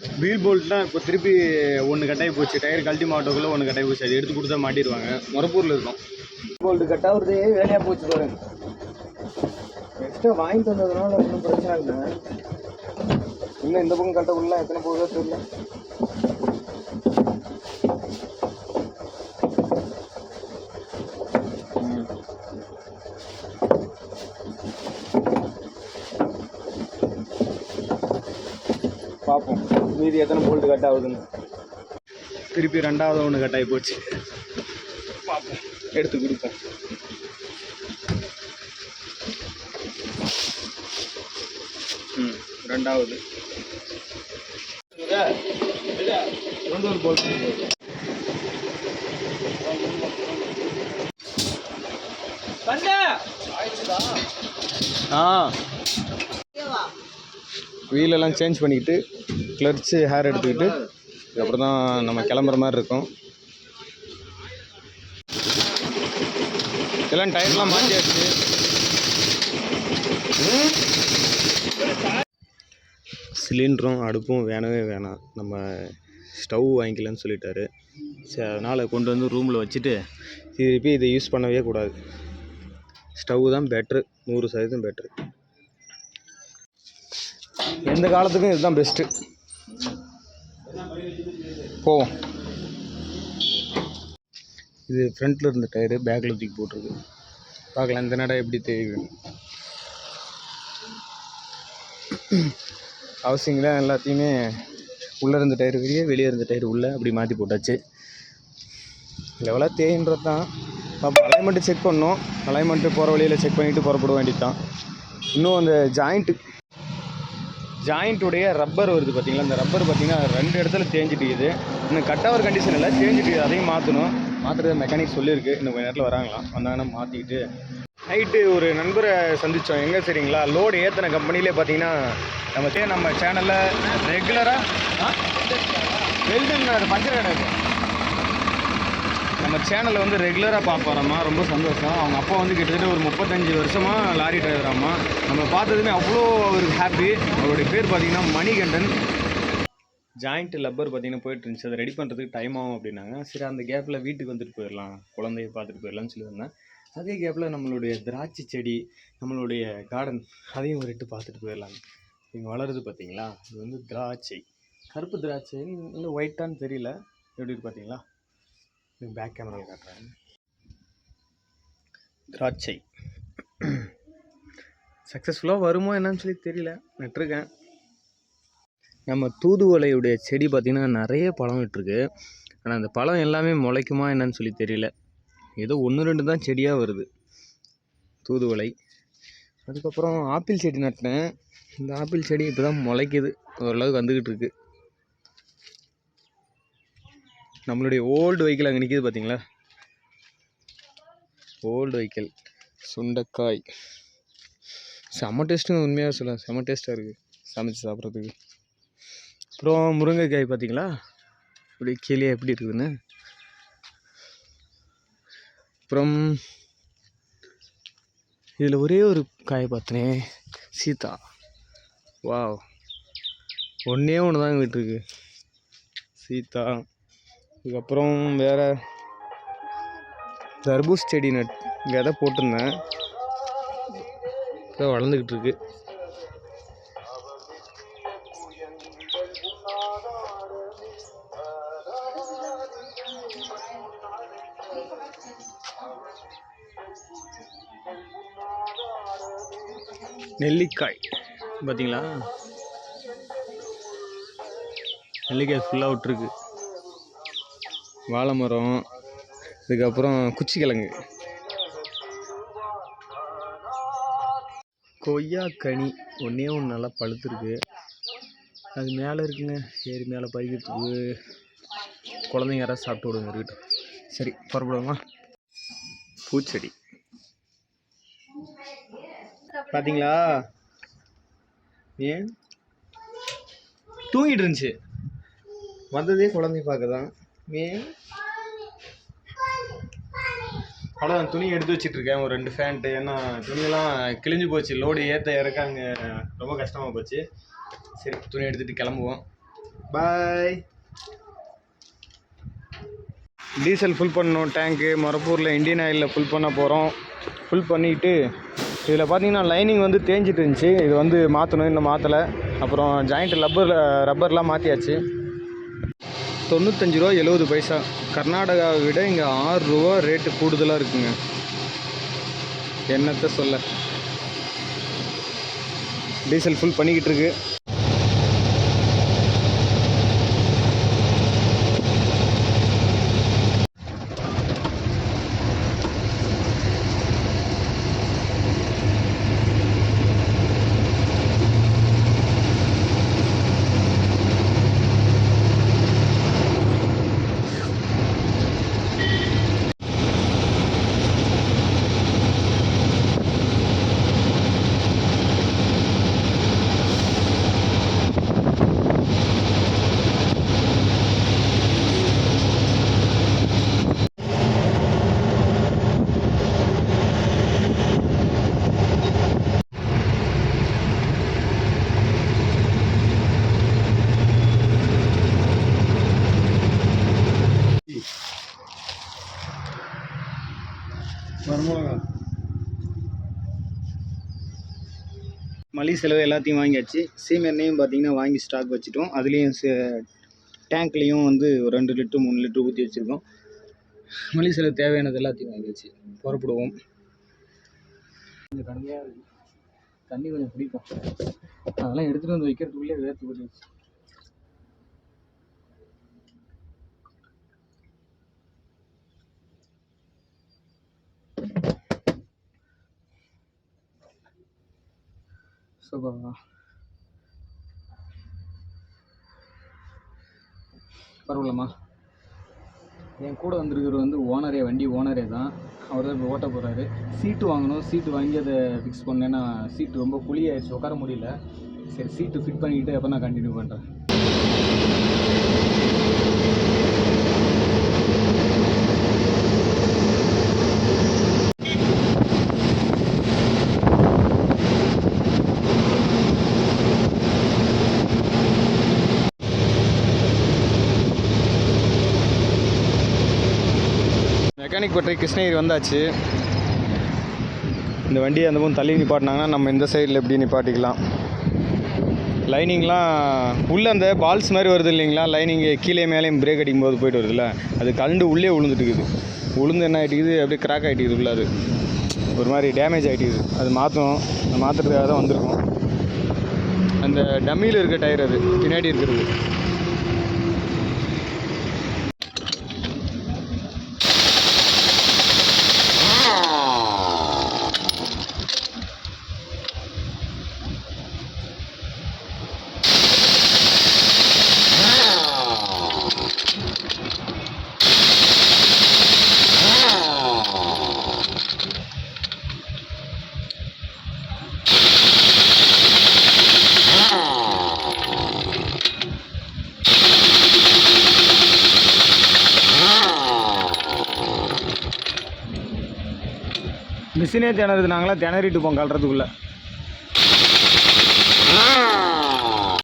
Wheel போல்ட்லாம் இப்போ திருப்பி ஒன்று கட்டாகி போச்சு. டயர் கழட்டி மாட்டோக்குள்ளே ஒன்று கட்டாகி போச்சு. அது எடுத்து கொடுத்தா மாட்டிடுவாங்க. மொரப்பூரில் இருக்கும். போல்ட்டு கட்டாகிறதே வேலையாக போச்சு பாருங்க. எக்ஸ்ட்ரா வாங்கிட்டு வந்ததுனால ஒன்றும் பிரச்சனை இல்லை. இன்னும் இந்த பக்கம் கட்ட உள்ள எத்தனை போகுதோ தெரியல. பார்ப்போம் மீதி எத்தனை போல்ட்டு கட் ஆகுதுன்னு. திருப்பி ரெண்டாவது ஒன்று கட் ஆகி போச்சு. பார்ப்போம், எடுத்து கொடுப்போம். ரெண்டாவது ஒரு போல்ட். வீலெல்லாம் சேஞ்ச் பண்ணிக்கிட்டு கிளர்ச்சி ஹேர் எடுத்துக்கிட்டு அதுக்கப்புறம் தான் நம்ம கிளம்புற மாதிரி இருக்கும். எல்லாம் டயர்லாம் மாற்றியாச்சு. சிலிண்டரும் அடுப்பும் வேணவே வேணாம், நம்ம ஸ்டவ் வாங்கிக்கலான்னு சொல்லிட்டாரு. சரி, அதனால் கொண்டு வந்து ரூமில் வச்சுட்டு திருப்பி இதை யூஸ் பண்ணவே கூடாது. ஸ்டவ் தான் பெட்ரு, 100% பெட்ரு. எந்த காலத்துக்கும் இதுதான் பெஸ்ட்டு. போவோம். இது ஃப்ரண்ட்டில் இருந்த டயரு பேக்கில் தூக்கி போட்டிருக்கு. பார்க்கலாம் இந்த நடம் எப்படி தெரியும். ஹவுசிங்கில் எல்லாத்தையுமே உள்ளே இருந்த டயர் வெளியே இருந்த டயர் உள்ளே அப்படி மாற்றி போட்டாச்சு. லெவலாக தேயின்றது தான். அப்போ அலைன்மெண்ட்டு செக் பண்ணோம். அலைன்மெண்ட்டு போகிற வழியில் செக் பண்ணிவிட்டு புறப்பட வேண்டியது தான். இன்னும் அந்த ஜாயிண்ட்டுடைய ரப்பர் வருது பார்த்தீங்களா, அந்த ரப்பர் பார்த்தீங்கன்னா 2 இடத்துல தேஞ்சிட்டுக்குது. இன்னும் கட்டவர் கண்டிஷன் இல்லை, தேஞ்சிட்டு அதையும் மாற்றணும். மாற்றுறது மெக்கானிக் சொல்லியிருக்கு. இன்னும் கொஞ்சம் நேரத்தில் வராங்களாம். வந்தாங்கன்னா மாற்றிக்கிட்டு நைட்டு ஒரு நண்பரை சந்தித்தோம். எங்கே சரிங்களா, லோடு ஏற்றின கம்பெனிலே பார்த்தீங்கன்னா நம்ம சேனலில் ரெகுலராக வெல்டன் பஞ்சர் கடை நம்ம சேனலில் வந்து ரெகுலராக பார்ப்பாராம்மா. ரொம்ப சந்தோஷம். அவங்க அப்பா வந்து கிட்டத்தட்ட ஒரு 35 வருஷமாக லாரி டிரைவராம்மா. நம்ம பார்த்ததுமே அவ்வளோ ஒரு ஹாப்பி. அவருடைய பேர் பார்த்திங்கன்னா மணிகண்டன். ஜாயிண்ட் லப்பர் பார்த்திங்கன்னா போயிட்டு இருந்துச்சு. அதை ரெடி பண்ணுறதுக்கு டைம் ஆகும் அப்படின்னாங்க. சரி, அந்த கேப்பில் வீட்டுக்கு வந்துட்டு போயிடலாம், குழந்தைய பார்த்துட்டு போயிடலாம்னு சொல்லியிருந்தேன். அதே கேப்பில் நம்மளுடைய திராட்சை செடி, நம்மளுடைய கார்டன் அதையும் ஒரு எட்டு பார்த்துட்டு போயிடலாம். இங்கே வளருது பார்த்தீங்களா, இது வந்து திராட்சை, கருப்பு திராட்சை இல்லை ஒயிட்டான்னு தெரியல. எப்படி இருக்கு பார்த்தீங்களா, பேக் கேமராவில் காட்டுறேன். திராட்சை சக்ஸஸ்ஃபுல்லாக வருமோ என்னன்னு சொல்லி தெரியல, நட்டுருக்கேன். நம்ம தூதுவளையுடைய செடி பார்த்திங்கன்னா நிறைய பழம் விட்டுருக்கு. ஆனால் அந்த பழம் எல்லாமே முளைக்குமா என்னன்னு சொல்லி தெரியல. ஏதோ 1-2 தான் செடியாக வருது தூதுவளை. அதுக்கப்புறம் ஆப்பிள் செடி நட்டினேன். இந்த ஆப்பிள் செடி இப்போ தான் முளைக்குது, ஓரளவுக்கு வந்துக்கிட்டு இருக்கு. நம்மளுடைய ஓல்டு வெஹிக்கிள் அங்கே நிற்கிது பார்த்தீங்களா, ஓல்டு வெஹிக்கிள். சுண்டைக்காய் செம்ம டேஸ்ட்டுங்க, உண்மையாக சொல்ல செம்ம டேஸ்ட்டாக இருக்குது சமைச்சு சாப்பிட்றதுக்கு. அப்புறம் முருங்கைக்காய் பார்த்தீங்களா, இப்படி கீழே எப்படி இருக்குதுன்னு. அப்புறம் இதில் ஒரே ஒரு காய் பார்த்தனே, சீதா. வாவ், ஒன்றே ஒன்று தாங்க விட்டுருக்கு, சீதா. இதுக்கப்புறம் வேறு தர்பூஸ் செடி விதை போட்டிருந்தேன், இப்போ வளர்ந்துக்கிட்டு இருக்கு. நெல்லிக்காய் பார்த்தீங்களா, நெல்லிக்காய் ஃபுல்லாக விட்டுருக்கு. வாழை மரம், இதுக்கப்புறம் குச்சிக்கிழங்கு, கொய்யாக்கனி ஒன்றே ஒன்று நல்லா பழுத்துருக்கு. அது மேலே இருக்குங்க, சரி மேலே பறிக்கிறதுக்கு குழந்தைங்க யாராவது சாப்பிட்டு விடுங்க இருக்கட்டும். சரி, புறப்படுவோமா. பூச்செடி பார்த்தீங்களா, ஏன் தூங்கிட்டு இருந்துச்சு, வந்ததே குழந்தை பார்க்க தான். ஏன் அவ்வளோதான், துணி எடுத்து வச்சிட்ருக்கேன். ஒரு 2 ஃபேண்ட்டு, ஏன்னா துணியெல்லாம் கிழிஞ்சு போச்சு. லோடு ஏற்ற இறக்க அங்கே ரொம்ப கஷ்டமாக போச்சு. சரி, துணி எடுத்துகிட்டு கிளம்புவோம். பாய். டீசல் ஃபுல் பண்ணணும். டேங்க்கு மொரப்பூரில் இந்தியன் ஆயிலில் ஃபுல் பண்ண போகிறோம். ஃபுல் பண்ணிவிட்டு இதில் பார்த்தீங்கன்னா லைனிங் வந்து தேஞ்சிட்டு இருந்துச்சு. இது வந்து மாற்றணும், இன்னும் மாற்றலை. அப்புறம் ஜாயிண்ட் ரப்பர்லாம் மாற்றியாச்சு. 95 ரூபா 70 பைசா. கர்நாடகாவை விட இங்கே 6 ரூபா ரேட்டு கூடுதலாக இருக்குங்க. என்னத்தை சொல்ல. டீசல் ஃபுல் பண்ணிக்கிட்டு இருக்கு. மளிகை செலவு எல்லாத்தையும் வாங்கியாச்சு. சீமை எண்ணெயும் பார்த்தீங்கன்னா வாங்கி ஸ்டாக் வச்சுட்டோம். அதுலேயும் டேங்க்லேயும் வந்து ஒரு 2 லிட்டரு 3 லிட்டரு ஊற்றி வச்சுருக்கோம். மளிகை செலவு தேவையானது எல்லாத்தையும் வாங்கியாச்சு. புறப்படுவோம். கொஞ்சம் கடுமையாக இருக்குது. தண்ணி கொஞ்சம் பிடிக்கும். அதெல்லாம் எடுத்துகிட்டு வந்து வைக்கிறதுக்குள்ளே வேர்த்து போட்டுருச்சு. பரவாயில்லம்மா. என் கூட வந்திருக்கிறது வந்து ஓனரே, வண்டி ஓனரே தான். அவர் தான் இப்போ ஓட்ட போகிறாரு. சீட்டு வாங்கணும். சீட்டு வாங்கி அதை ஃபிக்ஸ் பண்ணேன்னா சீட்டு ரொம்ப குழியாயிடுச்சு, உட்கார முடியல. சரி, சீட்டு ஃபிட் பண்ணிக்கிட்டு அப்போ நான் கண்டினியூ பண்ணுறேன். மெக்கானிக் பற்றி கிருஷ்ணகிரி வந்தாச்சு. இந்த வண்டியை அந்த பக்கம் தள்ளி நிப்பாட்டினாங்கன்னா நம்ம இந்த சைடில் எப்படி நிப்பாட்டிக்கலாம். லைனிங்லாம் உள்ளே அந்த பால்ஸ் மாதிரி வருது இல்லைங்களா, லைனிங்கு கீழே மேலேயும் பிரேக் அடிக்கும் போது போய்ட்டு வருதுல்ல, அது கலண்டு உள்ளே விழுந்துட்டுக்குது. உளுந்து என்ன ஆகிட்டுக்குது, அப்படியே கிராக் ஆகிட்டுக்குது. உள்ள அது ஒரு மாதிரி டேமேஜ் ஆகிட்டுக்குது. அது மாற்றணும். மாற்றுறதுக்காக தான் வந்திருக்கோம். அந்த டம்மியில் இருக்க டயர், அது பின்னாடி இருக்கிறது. மிஷினே திணறுது. நாங்களாம் திணறிட்டு போவோம் கலறதுக்குள்ளே.